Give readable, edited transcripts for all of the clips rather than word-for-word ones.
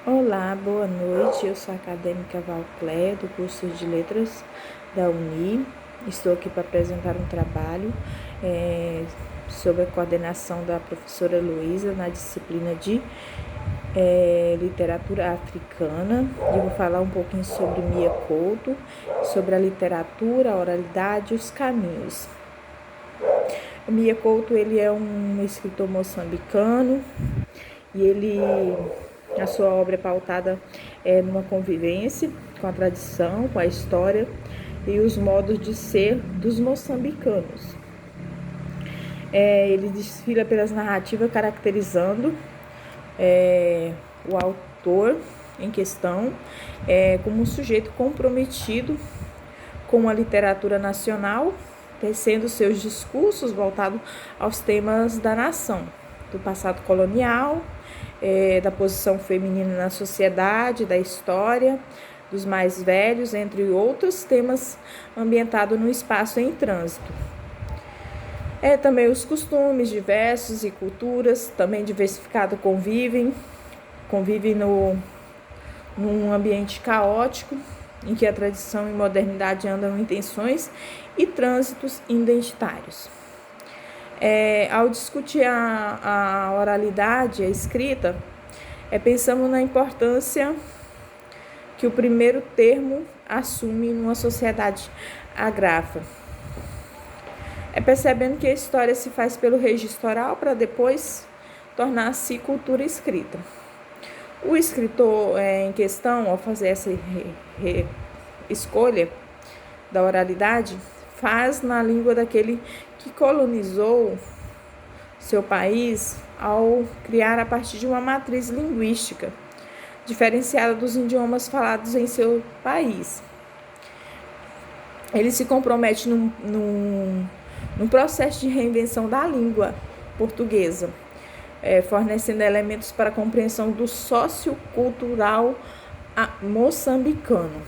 Olá, boa noite. Eu sou a acadêmica Valcléia, do curso de Letras da Uni. Estou aqui para apresentar um trabalho sobre a coordenação da professora Luísa na disciplina de literatura africana. Eu vou falar um pouquinho sobre Mia Couto, sobre a literatura, a oralidade e os caminhos. Mia Couto, ele é um escritor moçambicano e a sua obra é pautada numa convivência com a tradição, com a história e os modos de ser dos moçambicanos. Ele desfila pelas narrativas caracterizando o autor em questão como um sujeito comprometido com a literatura nacional, tecendo seus discursos voltados aos temas da nação, do passado colonial, da posição feminina na sociedade, da história, dos mais velhos, entre outros temas ambientados no espaço em trânsito. Também os costumes diversos e culturas, também diversificados, convivem num ambiente caótico, em que a tradição e modernidade andam em tensões e trânsitos identitários. Ao discutir a oralidade, a escrita, pensamos na importância que o primeiro termo assume numa sociedade agráfica. Percebendo que a história se faz pelo registro oral para depois tornar-se cultura escrita. O escritor em questão, ao fazer essa escolha da oralidade, faz na língua daquele que colonizou seu país ao criar a partir de uma matriz linguística diferenciada dos idiomas falados em seu país. Ele se compromete num processo de reinvenção da língua portuguesa, fornecendo elementos para a compreensão do sociocultural moçambicano.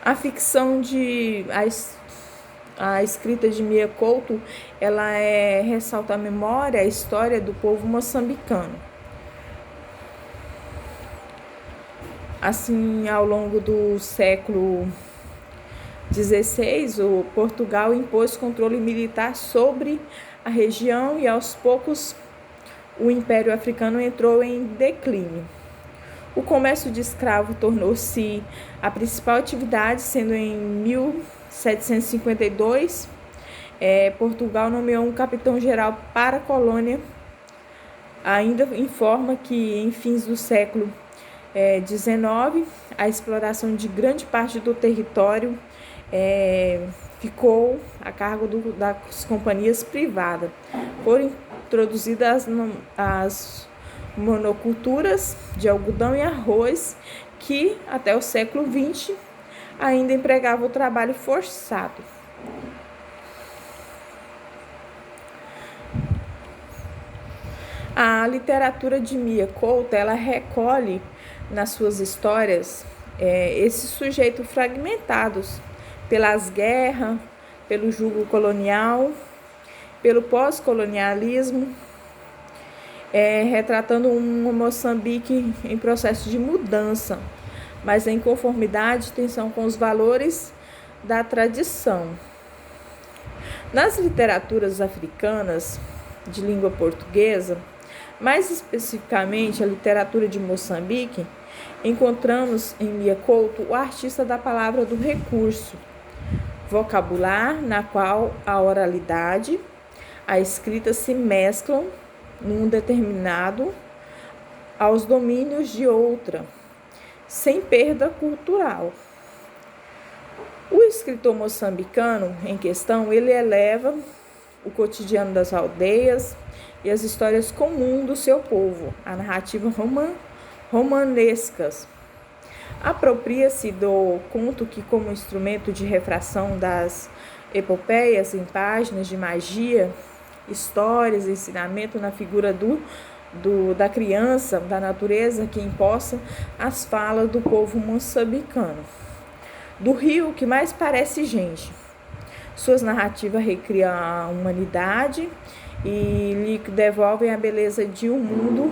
A ficção a escrita de Mia Couto, ela ressalta a memória, a história do povo moçambicano. Assim, ao longo do século XVI, o Portugal impôs controle militar sobre a região e, aos poucos, o Império Africano entrou em declínio. O comércio de escravos tornou-se a principal atividade, sendo em 1752, Portugal nomeou um capitão-geral para a colônia. Ainda informa que, em fins do século XIX, a exploração de grande parte do território ficou a cargo das companhias privadas. Foram introduzidas as monoculturas de algodão e arroz, que até o século XX ainda empregavam o trabalho forçado. A literatura de Mia Couto, ela recolhe nas suas histórias esses sujeitos fragmentados pelas guerras, pelo jugo colonial, pelo pós-colonialismo, retratando um Moçambique em processo de mudança, mas em conformidade e tensão com os valores da tradição. Nas literaturas africanas de língua portuguesa, mais especificamente a literatura de Moçambique, encontramos em Mia Couto o artista da palavra do recurso vocabular, na qual a oralidade, a escrita se mesclam num determinado aos domínios de outra, sem perda cultural. O escritor moçambicano em questão, ele eleva o cotidiano das aldeias e as histórias comuns do seu povo, a narrativa romanescas. Apropria-se do conto que, como instrumento de refração das epopeias em páginas de magia, histórias, ensinamento na figura da criança, da natureza, que imposta as falas do povo moçambicano. Do rio que mais parece gente. Suas narrativas recriam a humanidade e lhe devolvem a beleza de um mundo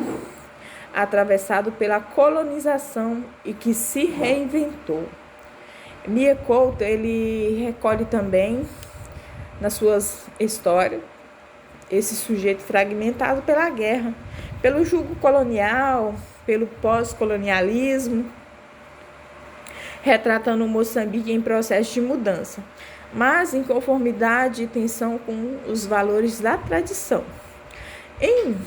atravessado pela colonização e que se reinventou. Mia Couto, ele recolhe também nas suas histórias esse sujeito fragmentado pela guerra, pelo jugo colonial, pelo pós-colonialismo, retratando o Moçambique em processo de mudança, mas em conformidade e tensão com os valores da tradição. Ele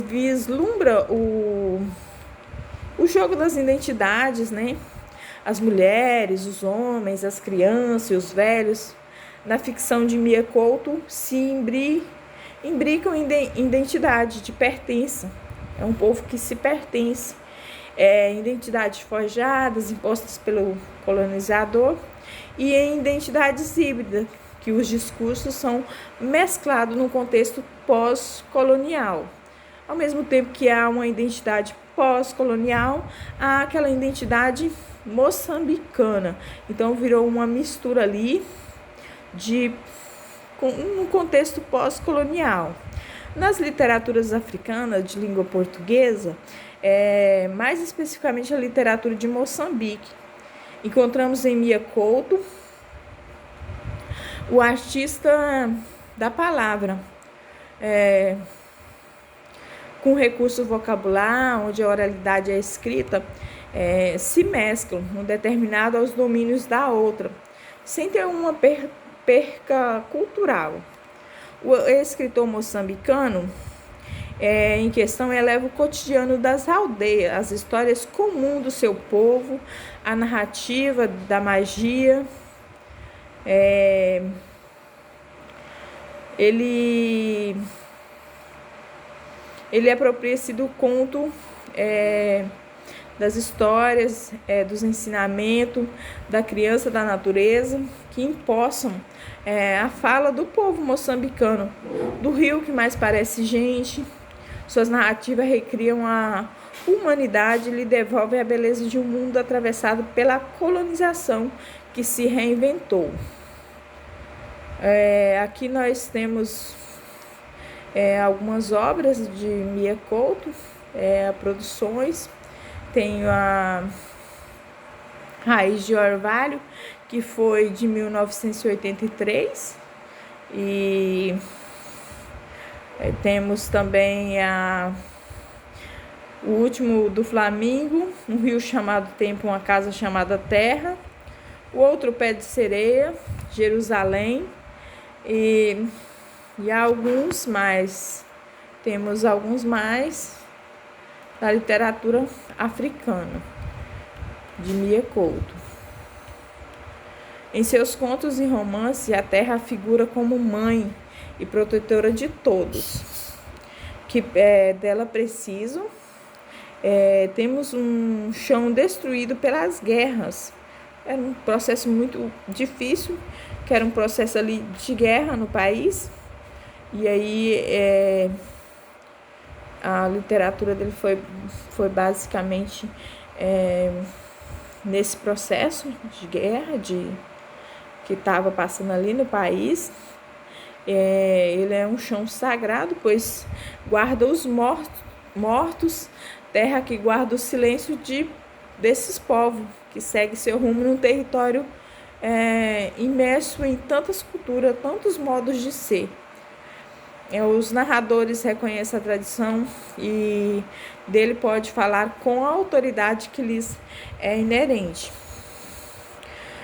vislumbra o jogo das identidades, né? As mulheres, os homens, as crianças e os velhos, na ficção de Mia Couto, se imbricam em identidade de pertença. É um povo que se pertence. Identidades forjadas, impostas pelo colonizador, e em identidades híbridas, que os discursos são mesclados no contexto pós-colonial. Ao mesmo tempo que há uma identidade pós-colonial, há aquela identidade moçambicana. Então virou uma mistura ali no contexto pós-colonial. Nas literaturas africanas de língua portuguesa, mais especificamente a literatura de Moçambique, encontramos em Mia Couto o artista da palavra, com recurso vocabular, onde a oralidade e a escrita se mesclam, um determinado aos domínios da outra, sem ter uma perca cultural. O escritor moçambicano em questão eleva o cotidiano das aldeias, as histórias comuns do seu povo, a narrativa da magia. Ele apropria-se do conto, das histórias, dos ensinamentos da criança, da natureza, que empossam a fala do povo moçambicano, do rio que mais parece gente. Suas narrativas recriam a humanidade e lhe devolvem a beleza de um mundo atravessado pela colonização que se reinventou. Aqui nós temos algumas obras de Mia Couto, produções. Tenho a Raiz de Orvalho, que foi de 1983, e temos também o Último do Flamingo, Um Rio Chamado Tempo, Uma Casa Chamada Terra, o outro Pé de Sereia, Jerusalém, e alguns mais. Temos alguns mais da literatura africana, de Mia Couto. Em seus contos e romances, a terra figura como mãe e protetora de todos, que dela precisam. Temos um chão destruído pelas guerras. Era um processo muito difícil, que era um processo ali de guerra no país. E aí a literatura dele foi basicamente nesse processo de guerra que estava passando ali no país. Ele é um chão sagrado, pois guarda os mortos, terra que guarda o silêncio desses povos, que segue seu rumo num território imerso em tantas culturas, tantos modos de ser. Os narradores reconhecem a tradição e dele pode falar com a autoridade que lhes é inerente.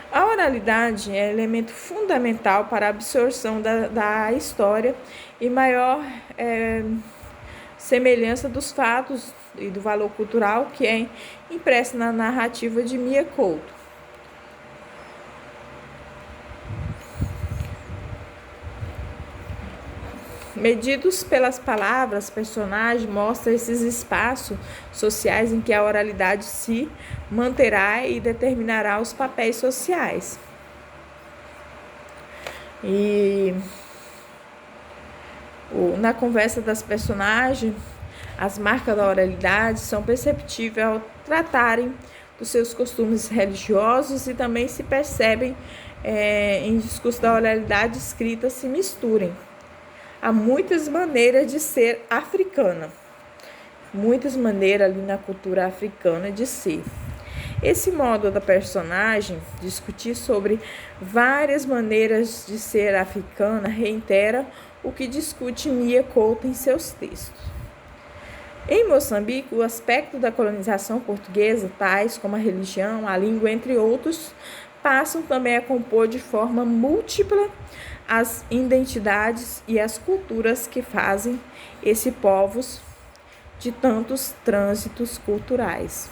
A oralidade é elemento fundamental para a absorção da história e maior semelhança dos fatos e do valor cultural que é impresso na narrativa de Mia Couto. Medidos pelas palavras, personagem mostra esses espaços sociais em que a oralidade se manterá e determinará os papéis sociais. E na conversa das personagens, as marcas da oralidade são perceptíveis ao tratarem dos seus costumes religiosos e também se percebem em discurso da oralidade escrita se misturem. Há muitas maneiras de ser africana, muitas maneiras ali na cultura africana de ser. Esse modo da personagem discutir sobre várias maneiras de ser africana reitera o que discute Mia Couto em seus textos. Em Moçambique, o aspecto da colonização portuguesa, tais como a religião, a língua, entre outros, passam também a compor de forma múltipla as identidades e as culturas que fazem esses povos de tantos trânsitos culturais.